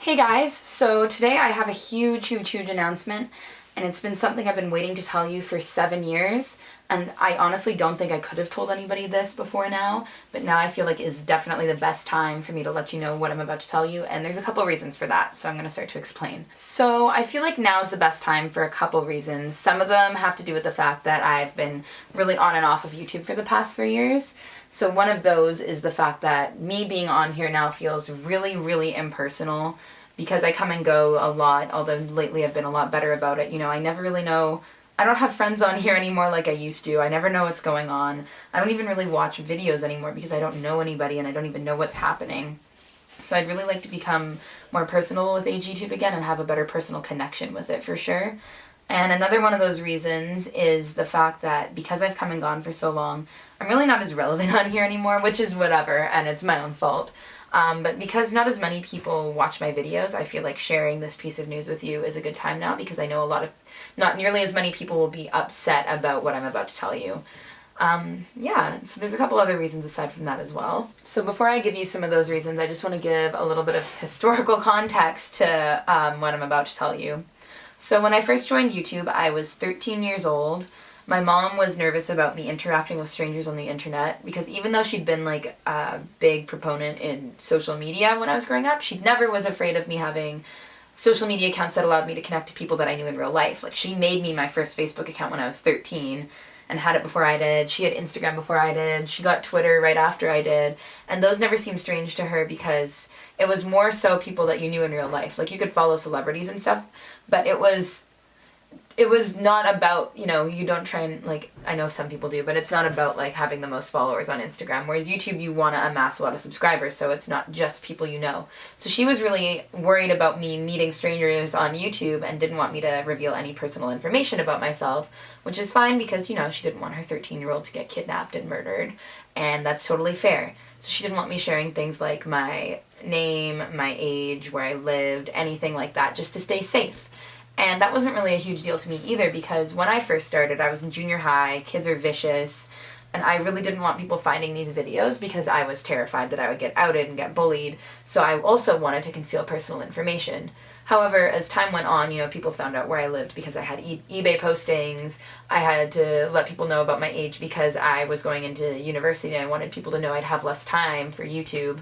Hey guys, so today I have a huge announcement, and it's been something I've been waiting to tell you for 7 years, and I honestly don't think I could have told anybody this before now, but now I feel like is definitely the best time for me to let you know what I'm about to tell you, and there's a couple reasons for that, so I'm going to start to explain. So I feel like now is the best time for a couple reasons. Some of them have to do with the fact that I've been really on and off of YouTube for the past 3 years. So one of those is the fact that me being on here now feels really impersonal because I come and go a lot, although lately I've been a lot better about it. You know, I never really know, I don't have friends on here anymore like I used to. I never know what's going on. I don't even really watch videos anymore because I don't know anybody and I don't even know what's happening. So I'd really like to become more personal with YouTube again and have a better personal connection with it for sure. And another one of those reasons is the fact that because I've come and gone for so long, I'm really not as relevant on here anymore, which is whatever, and it's my own fault. But because not as many people watch my videos, I feel like sharing this piece of news with you is a good time now because I know not nearly as many people will be upset about what I'm about to tell you. Yeah, so there's a couple other reasons aside from that as well. So before I give you some of those reasons, I just want to give a little bit of historical context to what I'm about to tell you. So when I first joined YouTube, I was 13 years old. My mom was nervous about me interacting with strangers on the internet because even though she'd been like a big proponent in social media when I was growing up, she never was afraid of me having social media accounts that allowed me to connect to people that I knew in real life. Like she made me my first Facebook account when I was 13 and had it before I did. She had Instagram before I did. She got Twitter right after I did. And those never seemed strange to her because it was more so people that you knew in real life. Like you could follow celebrities and stuff, but it was not about, you know, you don't try and, like, I know some people do, but it's not about, like, having the most followers on Instagram, whereas YouTube, you want to amass a lot of subscribers, so it's not just people you know. So she was really worried about me meeting strangers on YouTube and didn't want me to reveal any personal information about myself, which is fine because, you know, she didn't want her 13-year-old to get kidnapped and murdered, and that's totally fair. So she didn't want me sharing things like my name, my age, where I lived, anything like that, just to stay safe. And that wasn't really a huge deal to me either because when I first started, I was in junior high, kids are vicious, and I really didn't want people finding these videos because I was terrified that I would get outed and get bullied, so I also wanted to conceal personal information. However, as time went on, you know, people found out where I lived because I had eBay postings. I had to let people know about my age because I was going into university and I wanted people to know I'd have less time for YouTube.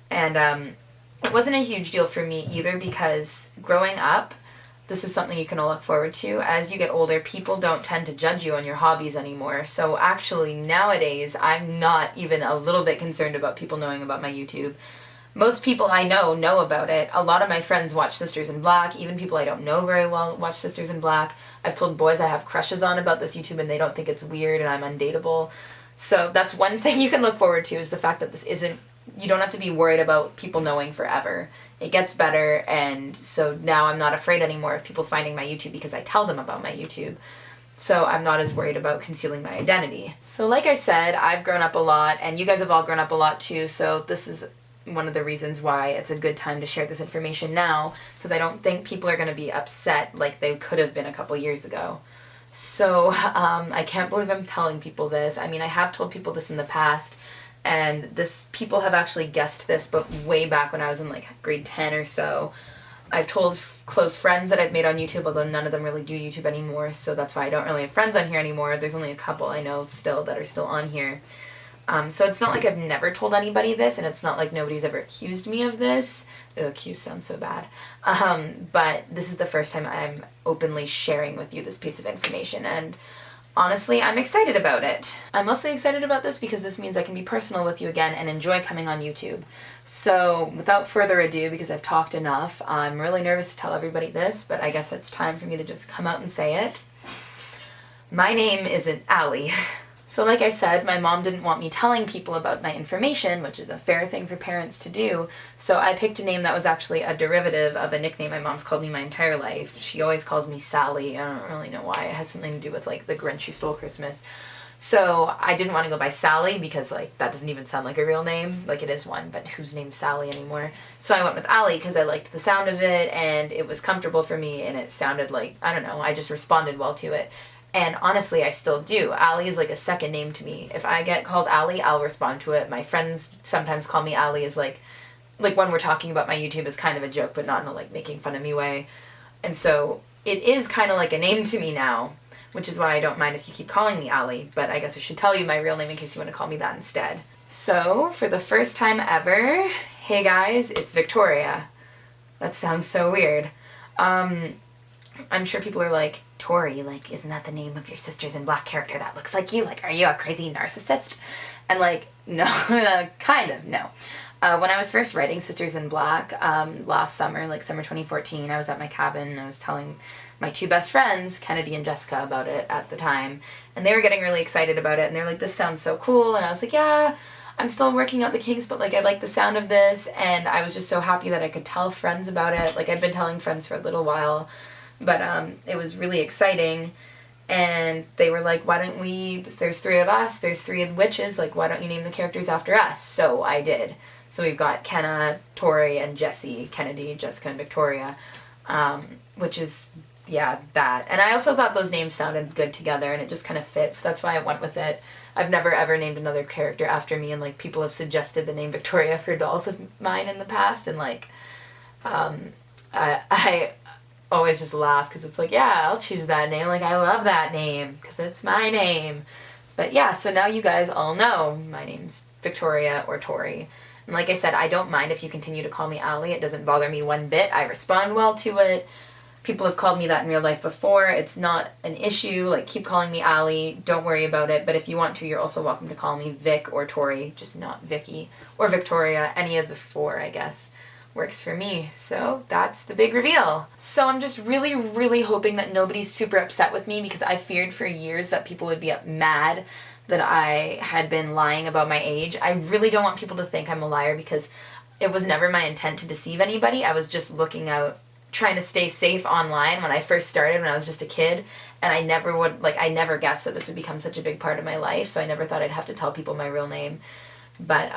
And it wasn't a huge deal for me either because growing up, this is something you can all look forward to. As you get older, people don't tend to judge you on your hobbies anymore. So actually, nowadays, I'm not even a little bit concerned about people knowing about my YouTube. Most people I know about it. A lot of my friends watch Sisters in Black. Even people I don't know very well watch Sisters in Black. I've told boys I have crushes on about this YouTube and they don't think it's weird and I'm undateable. So that's one thing you can look forward to is the fact that this isn't, you don't have to be worried about people knowing forever. It gets better, and so now I'm not afraid anymore of people finding my YouTube because I tell them about my YouTube. So I'm not as worried about concealing my identity. So like I said, I've grown up a lot, and you guys have all grown up a lot too, so this is one of the reasons why it's a good time to share this information now, because I don't think people are going to be upset like they could have been a couple years ago. So I can't believe I'm telling people this. I mean, I have told people this in the past, and people have actually guessed this, but way back when I was in like grade 10 or so. I've told close friends that I've made on YouTube, although none of them really do YouTube anymore, so that's why I don't really have friends on here anymore. There's only a couple I know still that are still on here. So it's not like I've never told anybody this, and it's not like nobody's ever accused me of this. Accused sounds so bad. But this is the first time I'm openly sharing with you this piece of information, and honestly, I'm excited about it. I'm mostly excited about this because this means I can be personal with you again and enjoy coming on YouTube. So without further ado, because I've talked enough, I'm really nervous to tell everybody this, but I guess it's time for me to just come out and say it. My name isn't Allie. So like I said, my mom didn't want me telling people about my information, which is a fair thing for parents to do, so I picked a name that was actually a derivative of a nickname my mom's called me my entire life. She always calls me Sally. I don't really know why. It has something to do with, like, the Grinch Who Stole Christmas. So I didn't want to go by Sally because, like, that doesn't even sound like a real name. Like, it is one, but who's named Sally anymore? So I went with Allie because I liked the sound of it, and it was comfortable for me, and it sounded like, I don't know, I just responded well to it. And honestly, I still do. Allie is like a second name to me. If I get called Allie, I'll respond to it. My friends sometimes call me Allie as like like when we're talking about my YouTube is kind of a joke, but not in a like making fun of me way. And so it is kind of like a name to me now, which is why I don't mind if you keep calling me Allie, but I guess I should tell you my real name in case you want to call me that instead. So, for the first time ever, hey guys, it's Victoria. That sounds so weird. I'm sure people are like, Tori, like, isn't that the name of your Sisters in Black character that looks like you? Like, are you a crazy narcissist? And like, no, kind of, no. When I was first writing Sisters in Black, last summer, like summer 2014, I was at my cabin and I was telling my two best friends, Kennedy and Jessica, about it at the time. And they were getting really excited about it and they're like, this sounds so cool. And I was like, yeah, I'm still working out the kinks, but like I like the sound of this. And I was just so happy that I could tell friends about it. Like I'd been telling friends for a little while, but it was really exciting. And they were like, why don't we, there's 3 of us, there's 3 witches, like why don't you name the characters after us? So I did. So we've got Kenna, Tori, and Jessie, Kennedy, Jessica, and Victoria, which is, yeah, that. And I also thought those names sounded good together, and it just kind of fits. That's why I went with it. I've never ever named another character after me, and like people have suggested the name Victoria for dolls of mine in the past, and like, I always just laugh because it's like, yeah, I'll choose that name. Like, I love that name because it's my name. But yeah, so now you guys all know my name's Victoria or Tori. And like I said, I don't mind if you continue to call me Allie. It doesn't bother me one bit. I respond well to it. People have called me that in real life before. It's not an issue. Like, keep calling me Allie. Don't worry about it. But if you want to, you're also welcome to call me Vic or Tori, just not Vicky or Victoria. Any of the 4, I guess, works for me. So that's the big reveal. So I'm just really, really hoping that nobody's super upset with me because I feared for years that people would be mad that I had been lying about my age. I really don't want people to think I'm a liar because it was never my intent to deceive anybody. I was just looking out, trying to stay safe online when I first started when I was just a kid, and I never guessed that this would become such a big part of my life, so I never thought I'd have to tell people my real name. But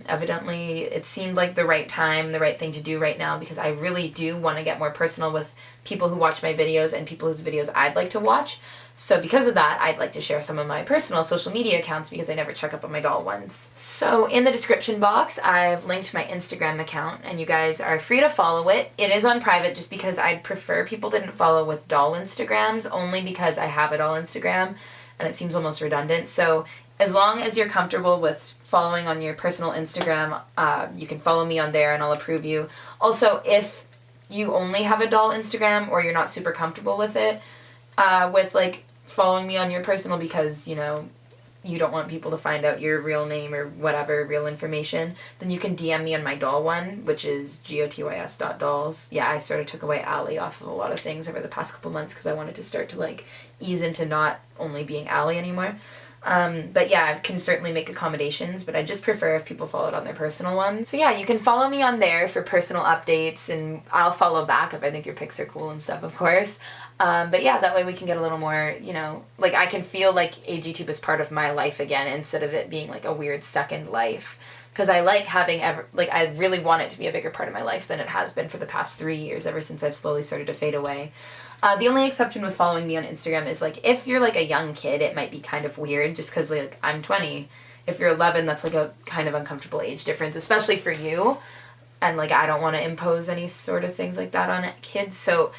evidently it seemed like the right time, the right thing to do right now, because I really do want to get more personal with people who watch my videos and people whose videos I'd like to watch. So because of that, I'd like to share some of my personal social media accounts because I never check up on my doll ones. So in the description box, I've linked my Instagram account, and you guys are free to follow it. It is on private just because I'd prefer people didn't follow with doll Instagrams, only because I have a doll Instagram and it seems almost redundant. So as long as you're comfortable with following on your personal Instagram, you can follow me on there and I'll approve you. Also, if you only have a doll Instagram or you're not super comfortable with it, with like following me on your personal because, you know, you don't want people to find out your real name or whatever, real information, then you can DM me on my doll one, which is gotys.dolls. Yeah, I sort of took away Allie off of a lot of things over the past couple months because I wanted to start to like ease into not only being Allie anymore. But yeah, I can certainly make accommodations, but I just prefer if people follow it on their personal one. So yeah, you can follow me on there for personal updates, and I'll follow back if I think your pics are cool and stuff, of course. But yeah, that way we can get a little more, you know, like I can feel like AGTube is part of my life again instead of it being like a weird second life. Because I like having I really want it to be a bigger part of my life than it has been for the past 3 years, ever since I've slowly started to fade away. The only exception with following me on Instagram is like if you're like a young kid, it might be kind of weird just because like I'm 20. If you're 11, that's like a kind of uncomfortable age difference, especially for you. And like I don't want to impose any sort of things like that on kids. So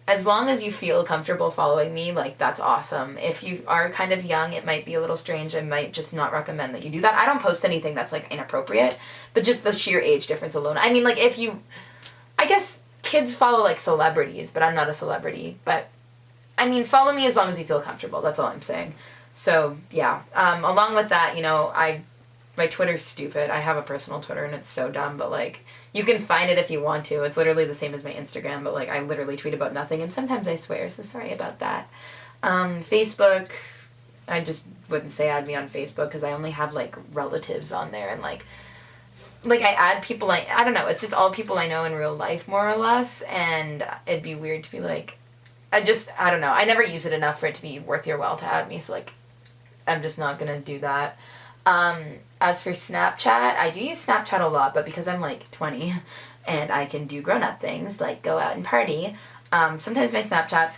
as long as you feel comfortable following me, like that's awesome. If you are kind of young, it might be a little strange. I might just not recommend that you do that. I don't post anything that's like inappropriate, but just the sheer age difference alone. I mean, like I guess kids follow like celebrities, but I'm not a celebrity. But I mean, follow me as long as you feel comfortable. That's all I'm saying. So yeah, along with that, you know, my Twitter's stupid. I have a personal Twitter and it's so dumb, but like you can find it if you want to. It's literally the same as my Instagram, but like I literally tweet about nothing and sometimes I swear, so sorry about that. Facebook, I just wouldn't say add me on Facebook because I only have like relatives on there, and like I add people I don't know, it's just all people I know in real life more or less, and it'd be weird to be like, I don't know, I never use it enough for it to be worth your while to add me, so like I'm just not gonna do that. As for Snapchat, I do use Snapchat a lot, but because I'm like 20 and I can do grown-up things like go out and party, sometimes my Snapchats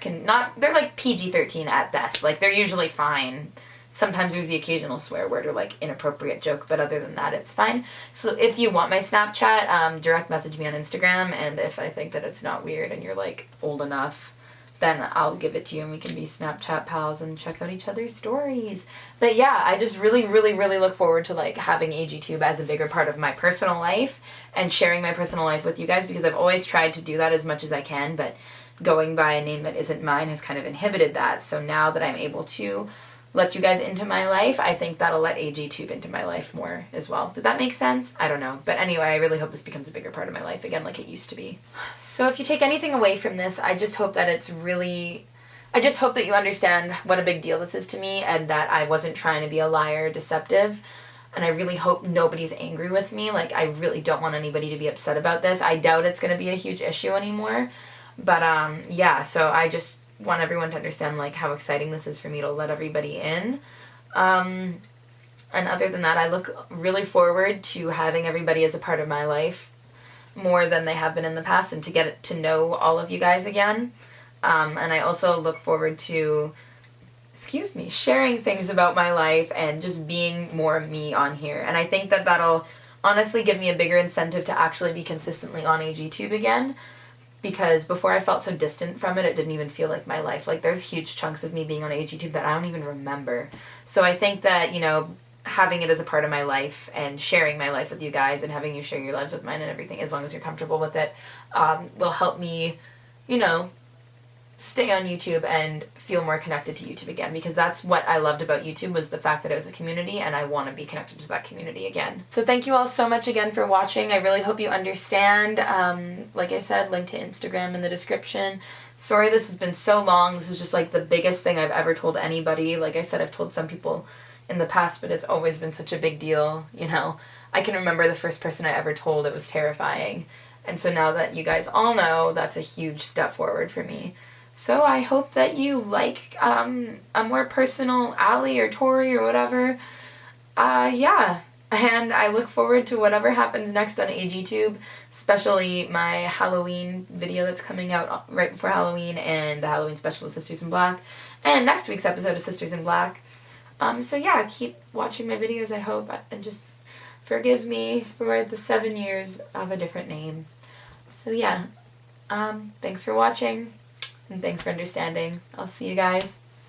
they're like PG-13 at best, like they're usually fine. Sometimes there's the occasional swear word or like inappropriate joke, but other than that, it's fine. So if you want my Snapchat, direct message me on Instagram, and if I think that it's not weird and you're like old enough, then I'll give it to you and we can be Snapchat pals and check out each other's stories. But yeah, I just really, really, really look forward to like having AGTube as a bigger part of my personal life and sharing my personal life with you guys, because I've always tried to do that as much as I can, but going by a name that isn't mine has kind of inhibited that. So now that I'm able to let you guys into my life, I think that'll let AGTube into my life more as well. Did that make sense? I don't know. But anyway, I really hope this becomes a bigger part of my life again like it used to be. So if you take anything away from this, I just hope that I just hope that you understand what a big deal this is to me, and that I wasn't trying to be a liar or deceptive. And I really hope nobody's angry with me. Like, I really don't want anybody to be upset about this. I doubt it's going to be a huge issue anymore. But yeah, so I just want everyone to understand like how exciting this is for me to let everybody in. And other than that, I look really forward to having everybody as a part of my life more than they have been in the past, and to get to know all of you guys again. And I also look forward to, sharing things about my life and just being more me on here. And I think that that'll honestly give me a bigger incentive to actually be consistently on AGTube again. Because before I felt so distant from it, it didn't even feel like my life. Like, there's huge chunks of me being on AGTube that I don't even remember. So I think that, you know, having it as a part of my life and sharing my life with you guys and having you share your lives with mine and everything, as long as you're comfortable with it, will help me, you know, stay on YouTube and feel more connected to YouTube again, because that's what I loved about YouTube, was the fact that it was a community, and I want to be connected to that community again. So thank you all so much again for watching. I really hope you understand. Like I said, link to Instagram in the description. Sorry this has been so long. This is just like the biggest thing I've ever told anybody. Like I said, I've told some people in the past, but it's always been such a big deal, you know. I can remember the first person I ever told. It was terrifying. And so now that you guys all know, that's a huge step forward for me. So I hope that you like a more personal Allie or Tori or whatever. Yeah. And I look forward to whatever happens next on AGTube, especially my Halloween video that's coming out right before Halloween, and the Halloween special of Sisters in Black, and next week's episode of Sisters in Black. So yeah, keep watching my videos, I hope, and just forgive me for the 7 years of a different name. So yeah, thanks for watching. And thanks for understanding. I'll see you guys.